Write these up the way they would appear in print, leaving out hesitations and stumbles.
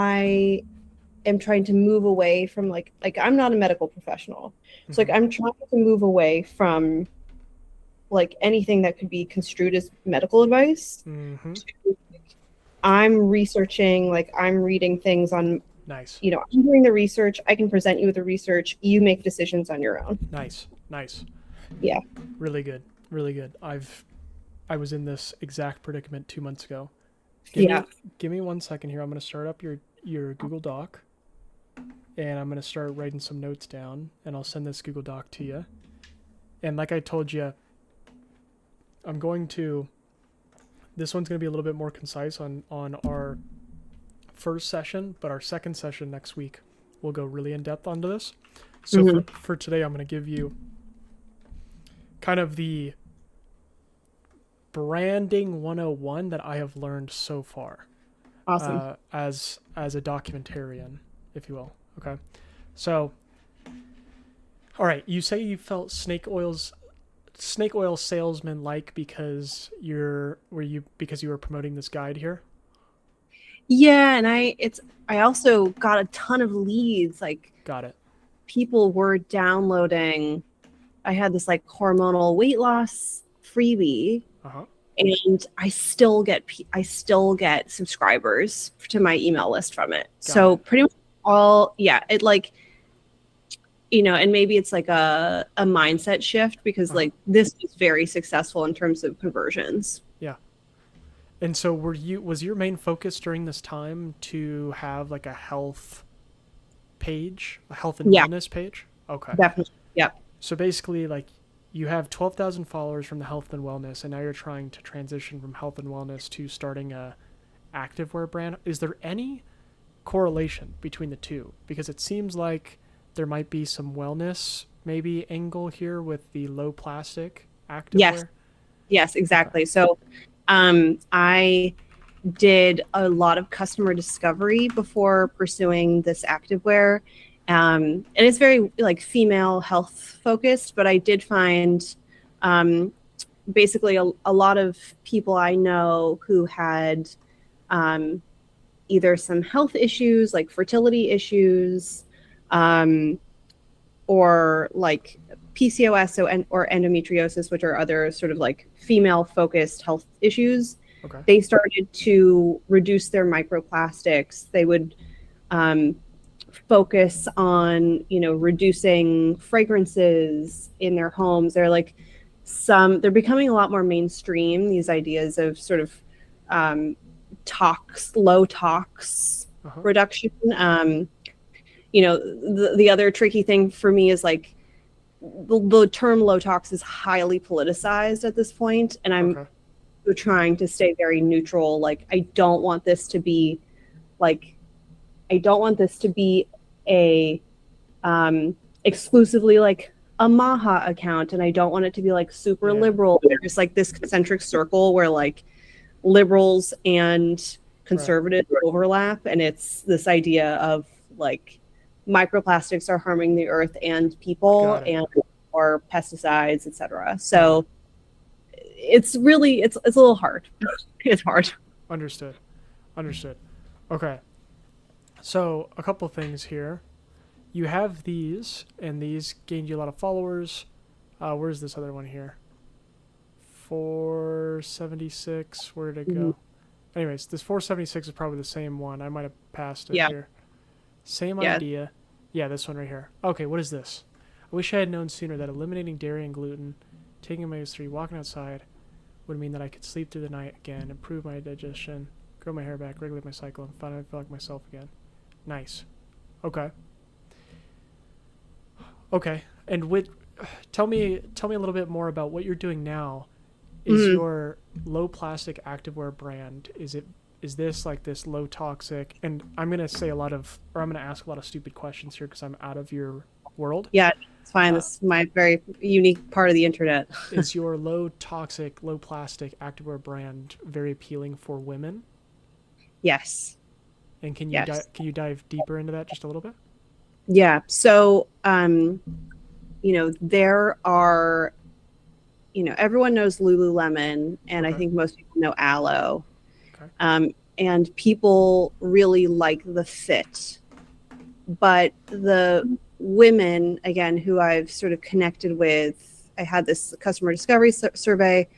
I am trying to move away from like I'm not a medical professional. So like Hmm. I'm trying to move away from like anything that could be construed as medical advice. Hmm. I'm researching, like I'm reading things on, Nice. I'm doing the research. I can present you with the research. You make decisions on your own. Nice. Nice. Yeah. Really good. Really good. I was in this exact predicament 2 months ago. Give Yeah. me give me 1 second here. I'm gonna start up your Google Doc, and I'm gonna start writing some notes down, and I'll send this Google Doc to you. And like I told you, I'm going to this one's gonna be a little bit more concise on our first session, but our second session next week we'll go really in depth onto this. So Hmm. for today, I'm gonna give you kind of the branding 101 that I have learned so far, Awesome. as a documentarian, if you will. Okay, so all right, you say you felt snake oil salesman like because you were promoting this guide here. Yeah, and I also got a ton of leads. Like Got it. people were downloading. I had this like hormonal weight loss freebie, Uh huh. and I still get subscribers to my email list from it. Got So it. pretty much all, yeah, it like, and maybe it's like a mindset shift because Uh huh. like this was very successful in terms of conversions. Yeah. And so was your main focus during this time to have like a health page, a health and Yeah, wellness page? Okay. definitely. Yep. So basically, like, you have 12,000 followers from the health and wellness, and now you're trying to transition from health and wellness to starting a activewear brand. Is there any correlation between the two? Because it seems like there might be some wellness maybe angle here with the low plastic Yes. activewear. Yes, Okay. exactly. So I did a lot of customer discovery before pursuing this activewear. And it's very like female health focused, but I did find um, basically a lot of people I know who had um, either some health issues like fertility issues, um, or like PCOS, or endometriosis, which are other sort of like female focused health issues. Okay. They started to reduce their microplastics. They would um, focus on, reducing fragrances in their homes. They're becoming a lot more mainstream, these ideas of sort of um, low tox Uh huh. reduction. The other tricky thing for me is like the term low tox is highly politicized at this point, and I'm Okay. trying to stay very neutral. Like like I don't want this to be a exclusively like a Maha account, and I don't want it to be like super Yeah. liberal. There's like this concentric circle where like liberals and Right. conservatives overlap, and it's this idea of like microplastics are harming the earth and people, Got it. and or pesticides, etc. Got it. So it's a little hard. It's hard. Understood. Understood. Okay. So a couple things here. You have these, and these gained you a lot of followers. Where's this other one here? 476. Where did it Mhm. go? Anyways, this 476 is probably the same one. I might have passed it Yeah. here. Same Yeah. idea. Yeah, this one right here. Okay, what is this? I wish I had known sooner that eliminating dairy and gluten, taking omega-3, walking outside would mean that I could sleep through the night again, improve my digestion, grow my hair back, regulate my cycle, and finally feel like myself again. Nice. Okay. Okay. And tell me a little bit more about what you're doing now. Is Mhm. your low plastic activewear brand, is this like this low toxic, and I'm going to say a lot of, or I'm going to ask a lot of stupid questions here because I'm out of your world. Yeah, it's fine. Uh, This is my very unique part of the internet. is your low toxic, low plastic activewear brand very appealing for women? Yes. And Yes. can you dive deeper into that just a little bit? Yeah. So, there are, everyone knows Lululemon, and I Okay. think most people know Aloe. Okay. Um, and people really like the fit. But the women, again, who I've sort of connected with, I had this customer discovery survey,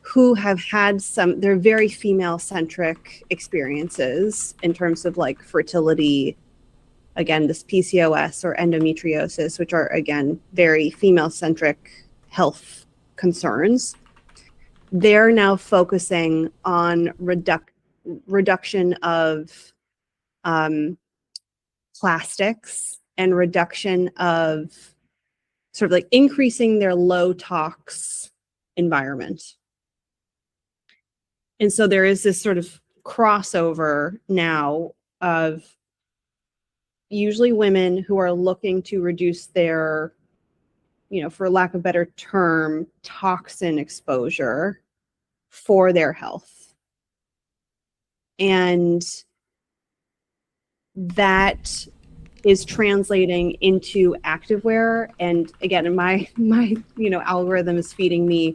who have had they're very female centric experiences in terms of like fertility, again, this PCOS or endometriosis, which are, again, very female centric health concerns. They're now focusing on reduction of plastics and reduction of sort of like increasing their low tox environment. And so there is this sort of crossover now of usually women who are looking to reduce their, for lack of a better term, toxin exposure for their health. And that is translating into activewear. And again, my algorithm is feeding me.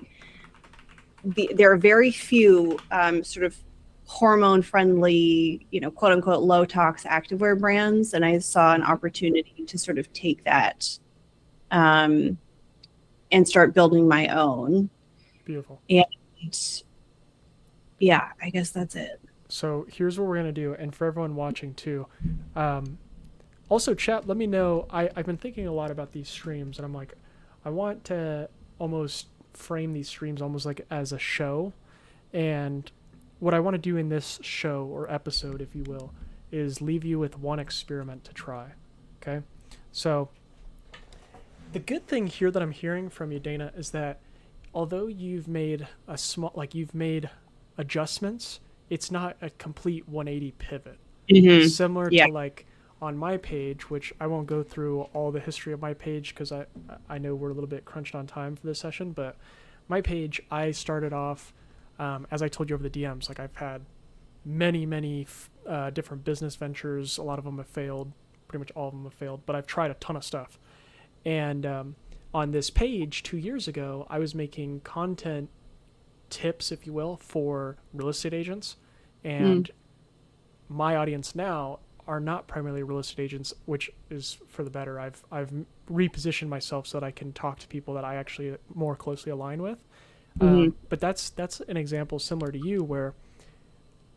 There are very few sort of hormone friendly, quote unquote, low tox activewear brands. And I saw an opportunity to sort of take that and start building my own. Beautiful. And yeah, I guess that's it. So here's what we're going to do. And for everyone watching too, also chat, let me know. I've been thinking a lot about these streams, and I'm like, I want to almost frame these streams almost like as a show. And what I want to do in this show or episode, if you will, is leave you with one experiment to try. Okay? So the good thing here that I'm hearing from you, Dana, is that although you've made you've made adjustments, it's not a complete 180 pivot. Mm-hmm. Similar to like on my page, which I won't go through all the history of my page because I know we're a little bit crunched on time for this session, but my page, I started off, as I told you over the DMs, like I've had many different business ventures. A lot of them have failed. Pretty much all of them have failed, but I've tried a ton of stuff. And on this page 2 years ago, I was making content tips, if you will, for real estate agents. And my audience now are not primarily real estate agents, which is for the better. I've repositioned myself so that I can talk to people that I actually more closely align with. But that's an example similar to you where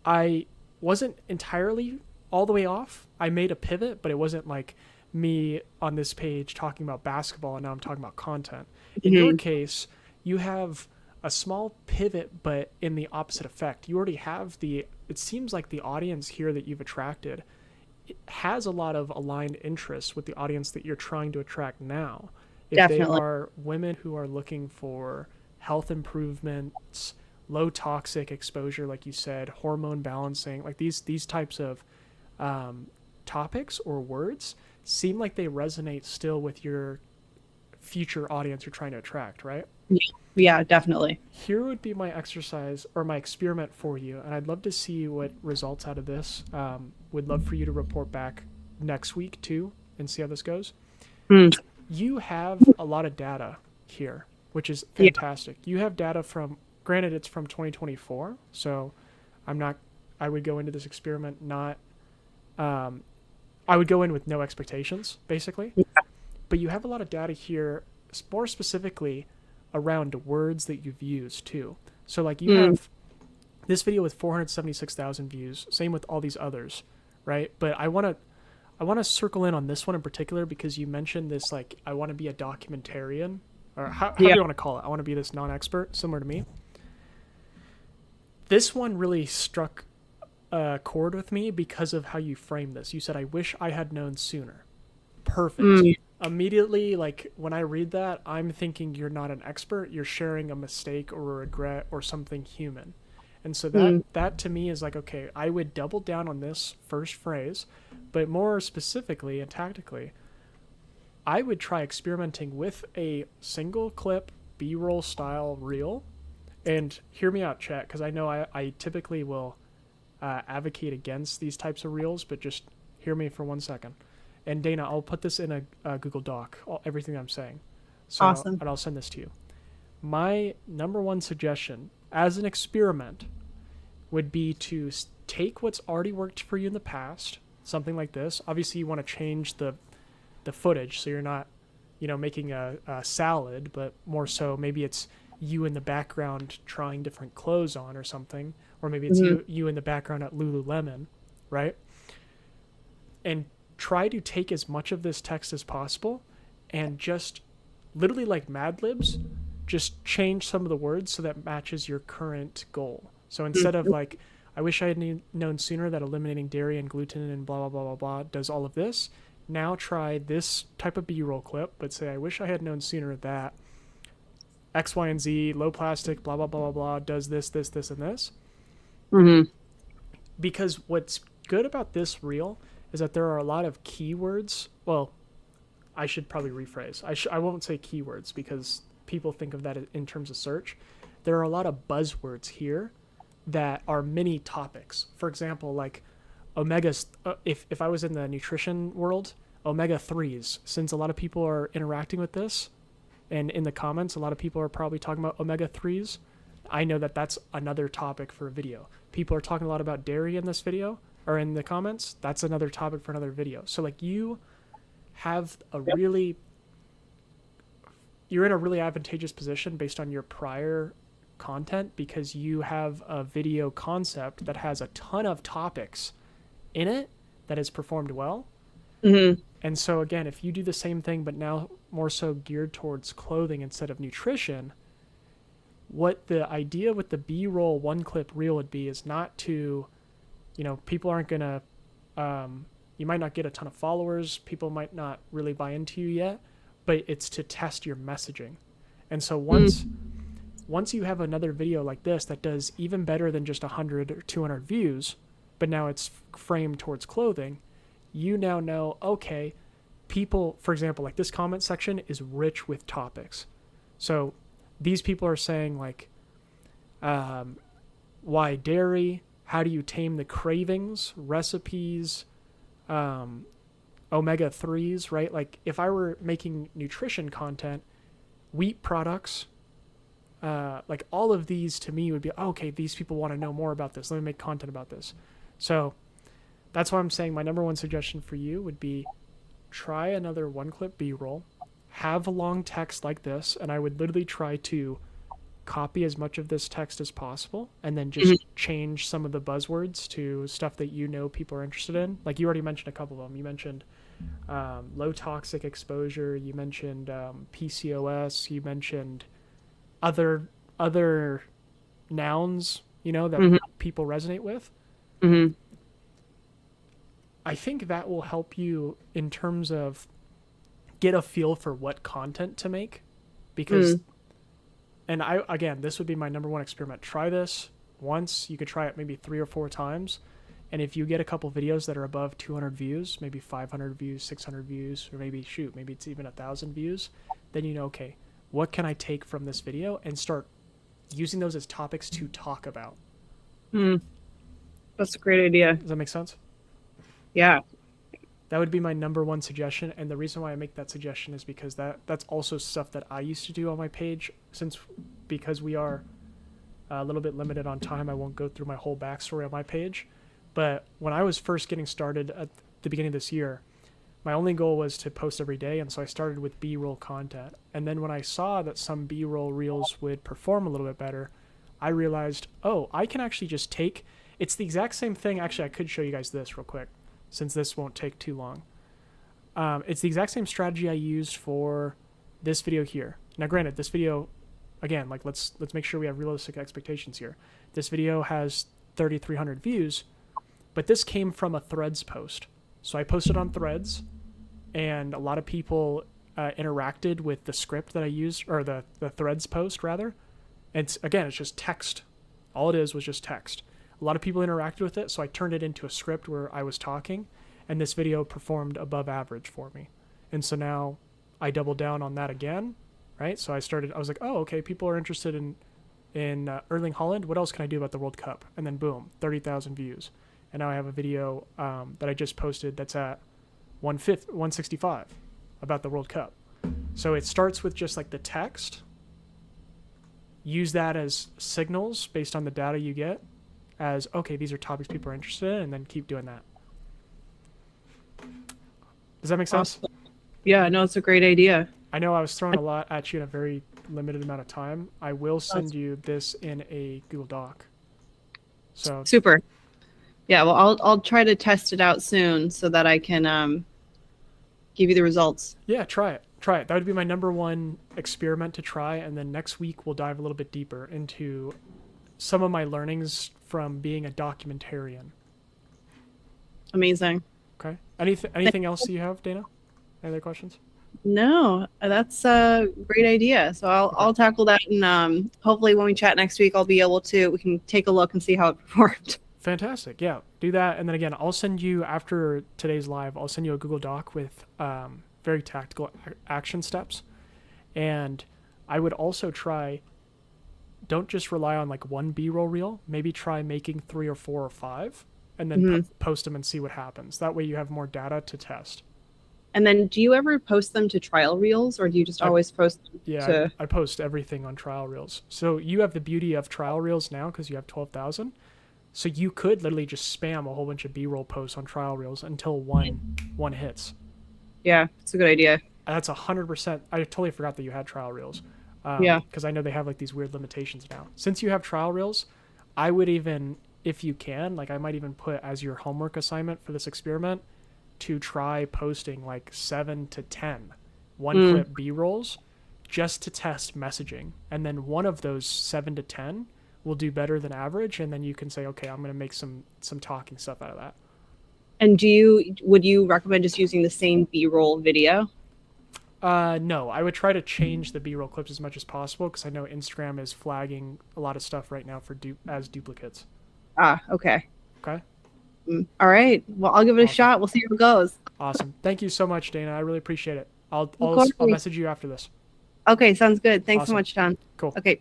I wasn't entirely all the way off. I made a pivot, but it wasn't like me on this page talking about basketball and now I'm talking about content. In your case, you have a small pivot, but in the opposite effect. You already have it seems like the audience here that you've attracted, it has a lot of aligned interests with the audience that you're trying to attract now. If Definitely. they are women who are looking for health improvements, low toxic exposure, like you said, hormone balancing, like these types of topics or words seem like they resonate still with your future audience you're trying to attract, right? Yeah, definitely. Here would be my exercise or my experiment for you, and I'd love to see what results out of this. Would love for you to report back next week too and see how this goes. You have a lot of data here, which is fantastic. You have data from, granted it's from 2024, so I would go into this experiment I would go in with no expectations, basically. But you have a lot of data here, more specifically around words that you've used too. So like you have this video with 476,000 views, same with all these others, right? But I want to circle in on this one in particular because you mentioned this, like, I want to be a documentarian, or how do you want to call it? I want to be this non-expert, similar to me. This one really struck a chord with me because of how you framed this. You said, I wish I had known sooner. Perfect. Immediately, like when I read that, I'm thinking you're not an expert, you're sharing a mistake or a regret or something human. And so that to me is like, okay, I would double down on this first phrase, but more specifically and tactically, I would try experimenting with a single clip B-roll style reel. And hear me out, chat, because I know I typically will advocate against these types of reels, but just hear me for 1 second. And Dana, I'll put this in a Google Doc, everything I'm saying. So, awesome. And I'll send this to you. My number one suggestion as an experiment would be to take what's already worked for you in the past, something like this. Obviously, you want to change the footage so you're not, making a salad, but more so maybe it's you in the background trying different clothes on or something, or maybe it's you in the background at Lululemon, right? And try to take as much of this text as possible and just literally like Mad Libs, just change some of the words so that matches your current goal. So instead of like, I wish I had known sooner that eliminating dairy and gluten and blah, blah, blah, blah, blah does all of this. Now try this type of B-roll clip, but say, I wish I had known sooner that X, Y, and Z, low plastic, blah, blah, blah, blah, blah, does this, this, this, and this. Mm-hmm. Because what's good about this reel is that there are a lot of keywords. Well, I should probably rephrase. I won't say keywords because people think of that in terms of search. There are a lot of buzzwords here that are mini topics. For example, like omegas. If I was in the nutrition world, omega-3s, since a lot of people are interacting with this, and in the comments, a lot of people are probably talking about omega-3s. I know that that's another topic for a video. People are talking a lot about dairy in this video, or in the comments. That's another topic for another video. So like you have you're in a really advantageous position based on your prior content because you have a video concept that has a ton of topics in it that has performed well. Mm-hmm. And so again, if you do the same thing, but now more so geared towards clothing instead of nutrition, what the idea with the B-roll one clip reel would be is not to, people aren't going to, you might not get a ton of followers. People might not really buy into you yet, but it's to test your messaging. And so once you have another video like this that does even better than just 100 or 200 views, but now it's framed towards clothing, you now know, okay, people, for example, like this comment section is rich with topics. So these people are saying like, why dairy? How do you tame the cravings? Recipes, omega-3s, right? Like if I were making nutrition content, wheat products, like all of these to me would be, okay, these people want to know more about this. Let me make content about this. So that's why I'm saying my number one suggestion for you would be try another one clip B-roll, have a long text like this, and I would literally try to copy as much of this text as possible and then just change some of the buzzwords to stuff that people are interested in. Like you already mentioned a couple of them. You mentioned low toxic exposure. You mentioned PCOS. You mentioned other nouns, that people resonate with. Mm-hmm. I think that will help you in terms of get a feel for what content to make because and this would be my number one experiment. Try this once. You could try it maybe 3 or 4 times. And if you get a couple videos that are above 200 views, maybe 500 views, 600 views, or maybe it's even 1,000 views, then okay, what can I take from this video and start using those as topics to talk about? That's a great idea. Does that make sense? Yeah. That would be my number one suggestion. And the reason why I make that suggestion is because that's also stuff that I used to do on my page. Because we are a little bit limited on time, I won't go through my whole backstory on my page. But when I was first getting started at the beginning of this year, my only goal was to post every day. And so I started with B-roll content. And then when I saw that some B-roll reels would perform a little bit better, I realized, I can actually just it's the exact same thing. Actually, I could show you guys this real quick, since this won't take too long. It's the exact same strategy I used for this video here. Now, granted, this video, again, like let's make sure we have realistic expectations here. This video has 3,300 views, but this came from a Threads post. So I posted on Threads, and a lot of people interacted with the script that I used, or the Threads post, rather. And it's just text. All it is was just text. A lot of people interacted with it, so I turned it into a script where I was talking, and this video performed above average for me. And so now I doubled down on that again, right? So I was like, okay, people are interested in Erling Haaland. What else can I do about the World Cup? And then boom, 30,000 views. And now I have a video that I just posted that's at 165 about the World Cup. So it starts with just like the text. Use that as signals based on the data you get. as, okay, these are topics people are interested in, and then keep doing that. Does that make sense? Awesome. Yeah, no, it's a great idea. I know I was throwing a lot at you in a very limited amount of time. I will send you this in a Google Doc. So super. Yeah, well, I'll try to test it out soon so that I can give you the results. yeah, try it. Try it. That would be my number one experiment to try. And then next week we'll dive a little bit deeper into some of my learnings from being a documentarian. Amazing. Okay. Anything else you have, Dana? Any other questions? No, that's a great idea. So I'll tackle that, and hopefully when we chat next week, I'll be able to we can take a look and see how it performed. Fantastic. Yeah, do that. And then again, I'll send you after today's live. I'll send you a Google Doc with very tactical action steps. And I would also try. Don't just rely on like one B-roll reel. Maybe try making 3 or 4 or 5, and then post them and see what happens. That way you have more data to test. And then, do you ever post them to trial reels, or do you just always post them to... I post everything on trial reels. So you have the beauty of trial reels now because you have 12,000. So you could literally just spam a whole bunch of B-roll posts on trial reels until one hits. Yeah, it's a good idea. That's 100%. I totally forgot that you had trial reels. Yeah. Because I know they have like these weird limitations now. Since you have trial reels, I would even, if you can, like I might even put as your homework assignment for this experiment to try posting like 7 to 10 one-clip B-rolls just to test messaging. And then one of those 7 to 10 will do better than average. And then you can say, okay, I'm going to make some talking stuff out of that. And would you recommend just using the same B-roll video? No, I would try to change the B-roll clips as much as possible because I know Instagram is flagging a lot of stuff right now for as duplicates. Ah, okay. Okay. All right. Well, I'll give it a shot. We'll see how it goes. Awesome. Thank you so much, Dana. I really appreciate it. I'll message you after this. Okay, sounds good. Thanks so Awesome. much, John. Cool. Okay.